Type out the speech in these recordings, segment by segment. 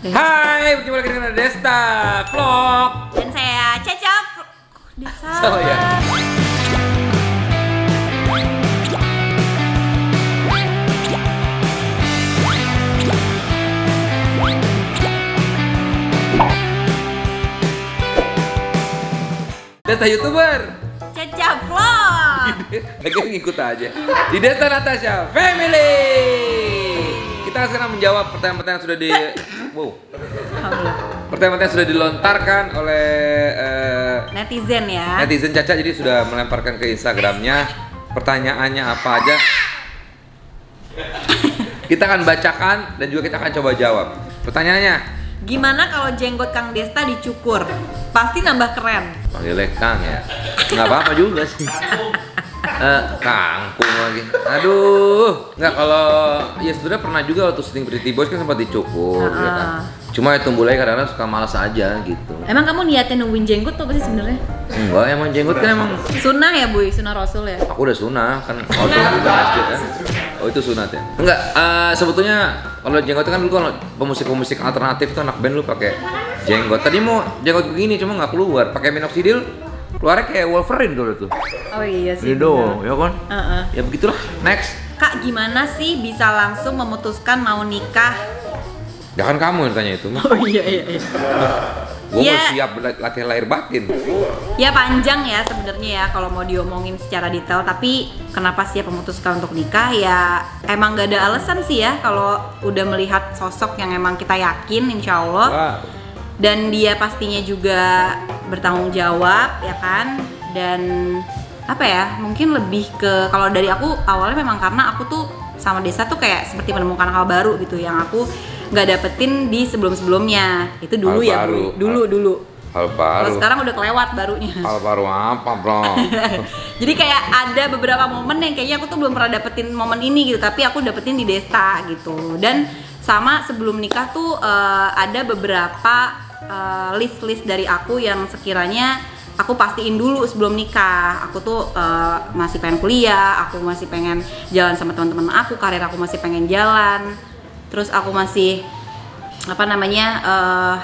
Hai, berjumpa lagi dengan Desta Vlog. Dan saya Caca. Desta. Salah ya. Desta YouTuber. Caca Vlog. Lagi ngikut aja. Di Desta Natasha Family. Kita sekarang menjawab pertanyaan-pertanyaan sudah di pertanyaan-pertanyaan sudah dilontarkan oleh Netizen ya. netizen Caca, jadi sudah melemparkan ke Instagramnya pertanyaannya apa aja. Kita akan bacakan dan juga kita akan coba jawab. Pertanyaannya, Gimana kalau jenggot Kang Desta dicukur? Pasti nambah keren. panggilnya Kang ya. Nggak apa-apa juga sih. Kangkung lagi. Aduh, nggak, kalau ya sebenarnya pernah juga waktu syuting Pretty Boys kan sempat dicukur, ya kan. Cuma ya tumbuh lagi kadang-kadang suka malas aja gitu. Emang kamu niatin nungguin jenggot tuh apa sih sebenarnya? Enggak, emang jenggot kan emang. Sunnah ya Bu, sunnah Rasul ya. Aku udah sunah kan waktu di masjid ya. Oh itu sunat ya? Enggak, sebetulnya kalau jenggot itu kan dulu kalau pemusik-pemusik alternatif tuh anak band lu pakai jenggot. Tadi mau jenggot begini cuma nggak keluar, pakai minoxidil keluarnya kayak Wolverine dulu tuh. Oh iya sih. Ini doang, ya kan? Ya begitulah. Next. Kak, gimana sih bisa langsung memutuskan mau nikah? Jangan kamu yang tanya itu mah. Oh iya. Gue Iya. mau siap latihan lahir batin. Ya panjang ya sebenarnya ya kalau mau diomongin secara detail, tapi kenapa sih memutuskan untuk nikah ya emang gak ada alasan sih ya kalau udah melihat sosok yang emang kita yakin insya Allah. Wah. Dan dia pastinya juga bertanggung jawab ya kan, dan apa ya, mungkin lebih ke kalau dari aku awalnya memang karena aku tuh sama Desa tuh kayak seperti menemukan hal baru gitu yang aku nggak dapetin di sebelum-sebelumnya itu dulu Hal ya baru. dulu Hal kalau baru. sekarang udah kelewat barunya. Hal baru apa, bro? Jadi kayak ada beberapa momen yang kayaknya aku tuh belum pernah dapetin momen ini gitu, tapi aku dapetin di Desta gitu. Dan sama sebelum nikah tuh ada beberapa list-list dari aku yang sekiranya aku pastiin dulu sebelum nikah. Aku tuh masih pengen kuliah, aku masih pengen jalan sama teman-teman aku, karir aku masih pengen jalan. Terus aku masih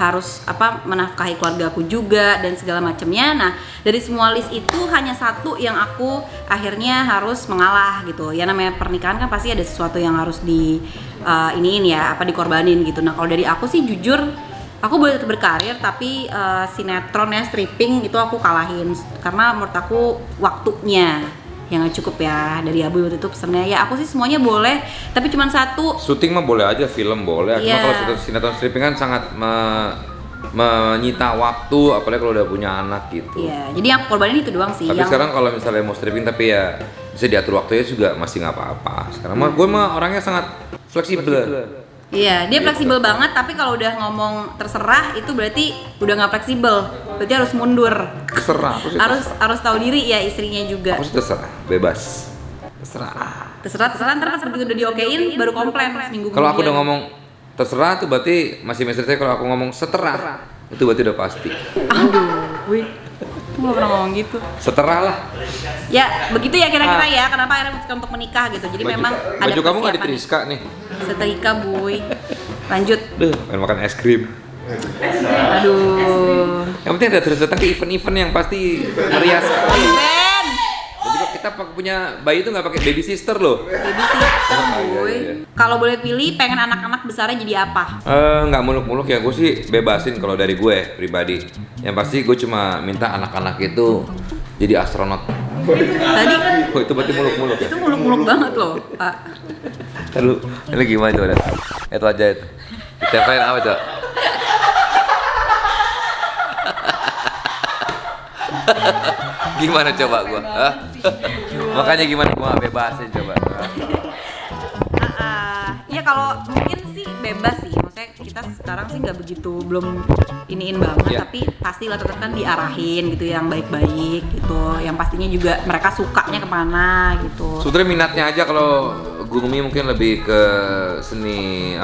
harus menafkahi keluarga aku juga dan segala macamnya. Nah, dari semua list itu hanya satu yang aku akhirnya harus mengalah gitu. Ya namanya pernikahan kan pasti ada sesuatu yang harus dikorbanin gitu. Nah, kalau dari aku sih jujur aku boleh tetap berkarir, tapi sinetron ya, stripping itu aku kalahin karena menurut aku waktunya yang gak cukup ya. Dari Abu waktu itu pesannya ya aku sih semuanya boleh, tapi cuma satu. Syuting mah boleh aja, film boleh. Cuma Iya. kalau sinetron stripping kan sangat menyita waktu, apalagi kalau udah punya anak gitu. Iya, jadi yang aku korbanin itu doang sih. Tapi sekarang kalau misalnya mau stripping tapi ya bisa diatur waktunya juga masih nggak apa-apa. Sekarang mah gue mah orangnya sangat fleksibel. Iya, dia fleksibel banget, tapi kalau udah ngomong terserah itu berarti udah nggak fleksibel. Berarti harus mundur. Terserah, aku sih Harus tahu diri ya istrinya juga. Aku sih terserah, bebas. Terserah. Terserah ntar pas begitu udah diokein baru komplain seminggu Kalau aku kemudian. udah ngomong terserah tuh berarti masih misteri saya. Kalau aku ngomong seterah itu berarti udah pasti. Aduh, wih, aku nggak pernah ngomong gitu. Seterah lah. Ya begitu ya kira-kira ya. Kenapa akhirnya memutuskan untuk menikah gitu. Jadi memang ada baju kamu nggak persiapan. diteriska nih. Setrika boy. Lanjut. Duh, pengen makan es krim. Aduh. Yang penting ada terus datang ke event-event yang pasti meriah sekali. Ben. Dan juga kita punya bayi itu nggak pakai baby sister loh. Baby sister boy. iya. Kalau boleh pilih pengen anak-anak besarnya jadi apa? Nggak muluk-muluk ya, gue sih bebasin kalau dari gue pribadi. Yang pasti gue cuma minta anak-anak itu jadi astronot. Tadi Oh itu berarti muluk-muluk ya? itu muluk-muluk banget loh, Pak. Lu gimana tuh? Itu aja itu. Ditempelin apa tuh? Gimana coba gua? Hah? Makanya gimana gua nggak bebasin coba? Iya kalau mungkin sih bebas sih, maksudnya kita sekarang sih nggak begitu belum iniin banget, Iya. tapi pastilah tetap kan diarahin gitu yang baik-baik gitu, yang pastinya juga mereka sukanya kemana gitu. Sebetulnya minatnya aja, kalau Gumi mungkin lebih ke seni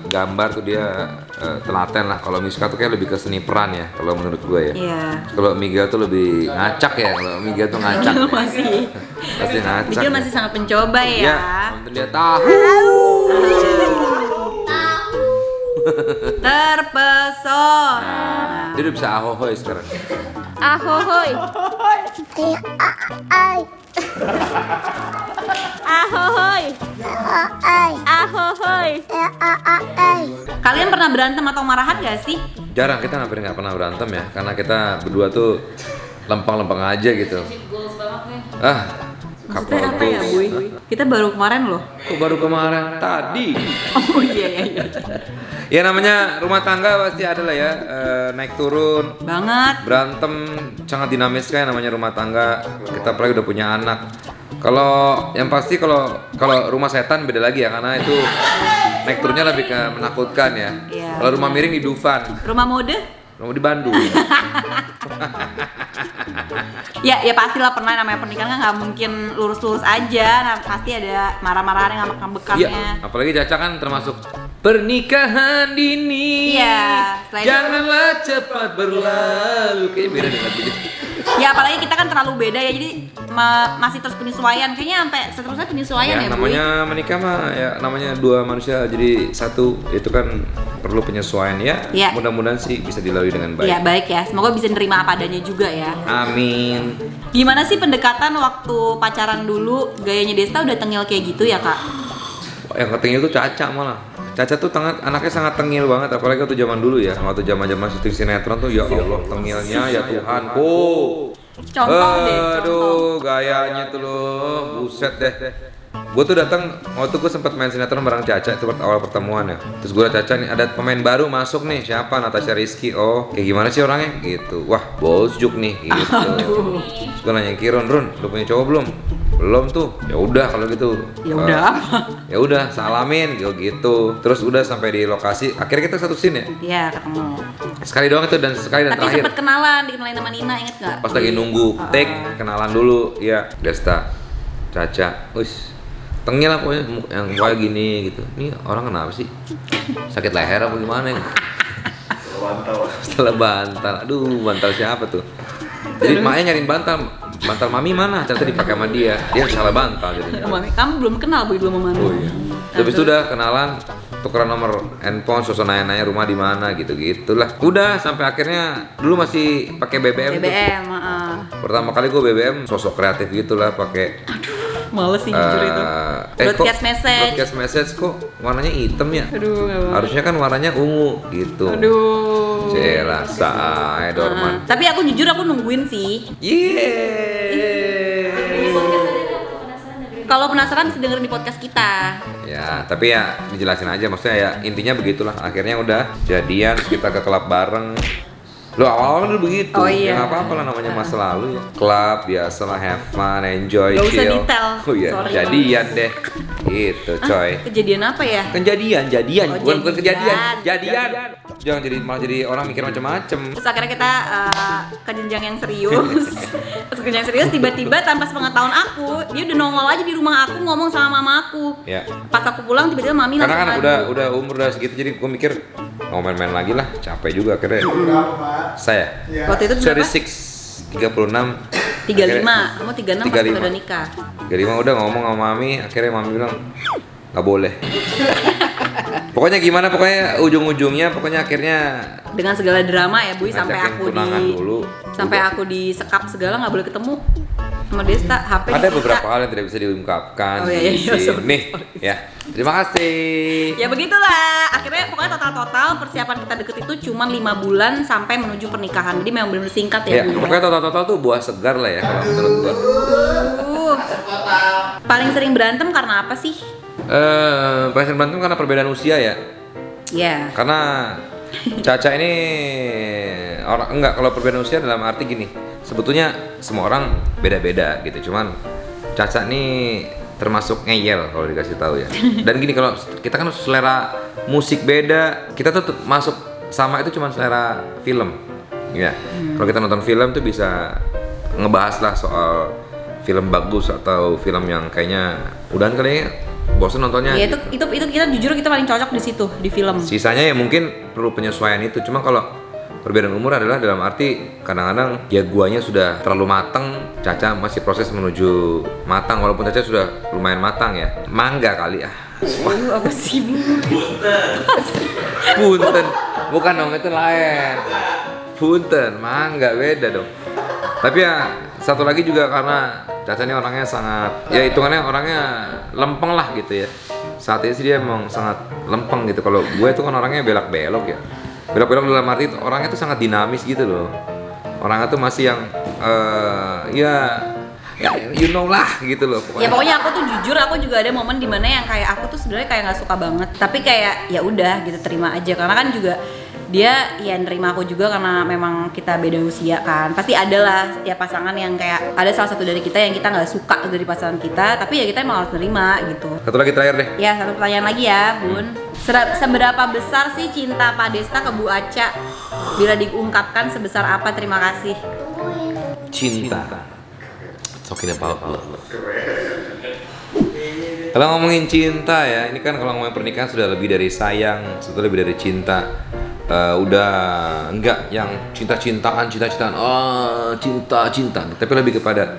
gambar tuh dia telaten lah. Kalau Miska tuh kayak lebih ke seni peran ya kalau menurut gue ya. Iya. Kalau Miguel tuh lebih ngacak ya, kalau Miguel tuh ngacak. Miguel ya. masih Pasti ngacak. Miguel masih sangat mencoba ya. Ya, nonton dia tahu. Terpesona. Nah, dia udah bisa ahohoy sekarang. Ahohoy. Ahohoy. Ahohoy. Kalian pernah berantem atau marahan gak sih? Jarang, kita nggak pernah berantem ya, karena kita berdua tuh lempeng-lempeng aja gitu. Maksudnya Couple apa ya, goals. Boy? Kita baru kemarin loh. Kok baru kemarin? Tadi. Oh iya. Ya namanya rumah tangga pasti ada lah ya, naik turun, Banget. berantem, sangat dinamis kan namanya rumah tangga. Kita apalagi udah punya anak. Kalau yang pasti kalau rumah setan beda lagi ya, karena itu naik turunnya lebih ke menakutkan ya. Iya. Kalau rumah miring di Dufan, Rumah mode? rumah di Bandung. Ya pastilah pernah, namanya pernikahan kan nggak mungkin lurus-lurus aja. Nah, pasti ada marah-marahan yang ngambek-ngambekannya. Iya, apalagi Caca kan termasuk pernikahan dini. Iya, selain- Janganlah cepat berlalu. Kayaknya beda dengan gitu. Ya apalagi kita kan terlalu beda ya, jadi masih terus penyesuaian. Kayaknya sampai seterusnya penyesuaian ya, Boy. namanya menikah mah ya namanya dua manusia jadi satu, itu kan perlu penyesuaian ya. Iya. Mudah-mudahan sih bisa dilalui dengan baik. Iya baik ya, semoga bisa nerima apa adanya juga ya. Amin. Gimana sih pendekatan waktu pacaran dulu? Gayanya Desta udah tengil kayak gitu ya, Kak? Yang ketengil tuh Caca malah. Caca tuh anaknya sangat tengil banget, apalagi waktu zaman dulu ya, waktu zaman syuting sinetron tuh ya Allah tengilnya ya Tuhan. Contoh deh, contoh. Aduh, gayanya tuh loh, buset deh. Gue tuh datang waktu gue sempat main sinetron bareng Caca itu awal pertemuan ya. Terus gue Caca nih ada pemain baru masuk nih, siapa? Natasha Rizky. Oh, kayak gimana sih orangnya? Gitu. Wah, bosjuk nih gitu. Terus gue nanya Run, lu punya cowok belum? Belum tuh. Ya udah kalau gitu. Ya udah. Ya udah, salamin gitu. Terus udah sampai di lokasi. Akhirnya kita satu scene ya. Iya, ketemu. Sekali doang itu dan sekali dan Tapi terakhir. sempet kenalan, dikenalin sama Nina, inget gak? Pas lagi nunggu take, kenalan dulu. Iya, Desta, Caca. Wis. Tengil lah pokoknya yang kayak gini gitu. Ini orang kenapa sih? Sakit leher apa gimana ya? Setelah bantal. Aduh, bantal siapa tuh? Jadi maknya nyariin bantal. Bantal mami mana? Ternyata dipakai sama dia. Dia salah bantal jadinya. Mami, kamu belum kenal, Boy, belum sama Mami. Oh iya. Habis itu udah kenalan, tukeran nomor handphone, sosok nanya-nanya rumah di mana gitu-gitulah. Udah sampai akhirnya dulu masih pakai BBM tuh. BBM, Pertama kali gue BBM sosok kreatif gitulah pakai males sih jujur itu. Broadcast message. Broadcast message kok warnanya hitam ya? Aduh, gak mau. Harusnya kan warnanya ungu gitu. Aduh. Cela say Dorman. Tapi aku jujur aku nungguin sih. Kalau penasaran bisa dengerin di podcast kita. Ya, tapi ya dijelasin aja, maksudnya ya intinya begitulah. Akhirnya udah jadian, terus kita ke klub bareng. Lo awal-awal dulu begitu, Oh iya. ya nggak apa-apa lah namanya masa lalu ya. Klub biasalah, have fun, enjoy, Gak usah chill. detail. Oh iya, Sorry. jadian deh. Gitu, coy. Kejadian apa ya? Kan jadian, Oh, bukan kejadian, jadian. Jangan malah jadi orang mikir macem-macem. Terus akhirnya kita ke jenjang yang serius. Terus ke jenjang serius tiba-tiba tanpa sepengetahuan aku, dia udah nongol aja di rumah aku ngomong sama mama aku. Ya. Pas aku pulang tiba-tiba mami Karena langsung kan ngadu. udah umur udah segitu, jadi gue mikir mau main-main lagi lah, capek juga akhirnya. Saya Waktu itu berapa? 36 35, kamu 36 pas kita udah nikah. 35 udah ngomong sama mami, akhirnya mami bilang nggak boleh. Pokoknya ujung-ujungnya pokoknya akhirnya Dengan segala drama ya, Bui, sampai ngajakin aku tunangan dulu. sampai aku disekap segala, nggak boleh ketemu sama Desta, HP Ada disita. beberapa hal yang tidak bisa diungkapkan Oh, iya, di iya, sorry, sini. Ya, terima kasih. Ya begitulah, akhirnya pokoknya total persiapan kita deket itu cuma 5 bulan sampai menuju pernikahan. Jadi memang benar-benar singkat Ya, ya, Bu. pokoknya total tuh buah segar lah ya kalau menurut gua. Paling sering berantem karena apa sih? Paling berantem karena perbedaan usia ya. Ya. Karena Caca ini kalau perbedaan usia dalam arti gini, sebetulnya semua orang beda-beda gitu, cuman Caca nih termasuk ngeyel kalau dikasih tahu ya. Dan gini, kalau kita kan selera musik beda, kita tuh masuk sama itu cuman selera film. Ya. Kalau kita nonton film tuh bisa ngebahas lah soal film bagus atau film yang kayaknya udahan kali ya, bosan nontonnya. Ya gitu. itu kita jujur kita paling cocok di situ di film. Sisanya ya mungkin perlu penyesuaian itu. Cuma kalau perbedaan umur adalah dalam arti kadang-kadang ya guanya sudah terlalu matang, Caca masih proses menuju matang, walaupun Caca sudah lumayan matang ya. Mangga kali ah. Apa sih, Bu? Punten. Bukan dong, itu lain. Punten, mangga beda dong. Tapi ya satu lagi juga karena Caca ini orangnya sangat, ya hitungannya orangnya lempeng lah gitu ya. Saat ini sih dia emang sangat lempeng gitu. Kalau gue tuh kan orangnya belak-belok ya. Belok-belok dalam arti orangnya tuh sangat dinamis gitu loh. Orangnya tuh masih yang ya you know lah gitu loh pokoknya. Ya pokoknya aku tuh jujur, aku juga ada momen dimana yang kayak aku tuh sebenarnya kayak nggak suka banget, tapi kayak ya udah gitu terima aja karena kan juga dia ya nerima aku juga karena memang kita beda usia kan. Pasti ada lah setiap pasangan yang kayak ada salah satu dari kita yang kita nggak suka dari pasangan kita, tapi ya kita emang harus nerima gitu. Satu lagi terakhir deh. Ya satu pertanyaan lagi ya Bun. Seberapa besar sih cinta Pak Desta ke Bu Aca? Bila diungkapkan sebesar apa? Terima kasih. Cinta. Talking about love. Kalau ngomongin cinta ya, ini kan kalau ngomongin pernikahan sudah lebih dari sayang, sudah lebih dari cinta. Udah enggak yang cinta-cintaan, cinta, tapi lebih kepada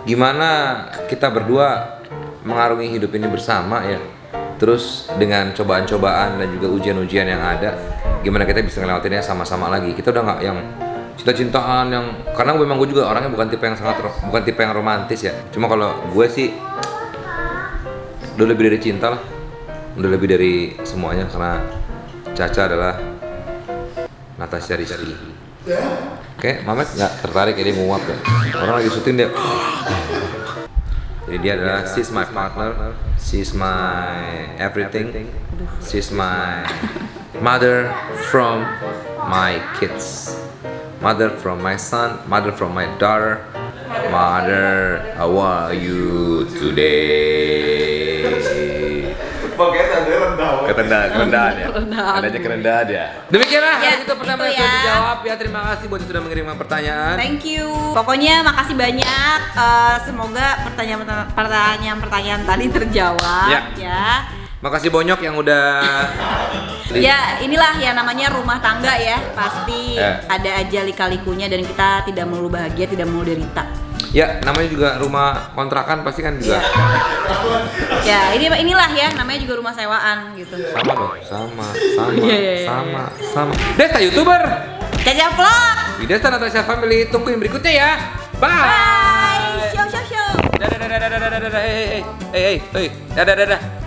gimana kita berdua mengarungi hidup ini bersama ya. Terus dengan cobaan-cobaan dan juga ujian-ujian yang ada, gimana kita bisa ngelewatinnya sama-sama lagi. Kita udah nggak yang cinta-cintaan yang, karena memang gue juga orangnya bukan tipe yang romantis ya. Cuma kalau gue sih udah lebih dari cinta lah, udah lebih dari semuanya karena Caca adalah Natasha Rizky. Oke, Mamet nggak tertarik ini nguap ya. Orang lagi syuting dia. Jadi dia adalah she's my partner, she's my everything, she's my mother from my kids, mother from my son, mother from my daughter. Mother, how are you today? Kerendahan ya. Adanya kerendahan ya. Demikianlah Ya, itu pertanyaan itu yang sudah ya. dijawab ya. Terima kasih buat yang sudah mengirimkan pertanyaan. Thank you. Pokoknya makasih banyak. Semoga pertanyaan-pertanyaan tadi terjawab ya. Makasih Bonyok yang udah Ya inilah ya namanya rumah tangga ya. Pasti Ya. ada aja lika-likunya dan kita tidak melulu bahagia, tidak melulu derita. Ya, namanya juga rumah kontrakan pasti kan juga. Ya inilah ya namanya juga rumah sewaan gitu. Sama dong, sama. Iya. Desta YouTuber. Caca Vlog. Di Desta Natasha Family, tungguin berikutnya ya. Bye. Bye. Show. Dadah. Hey. Dadah.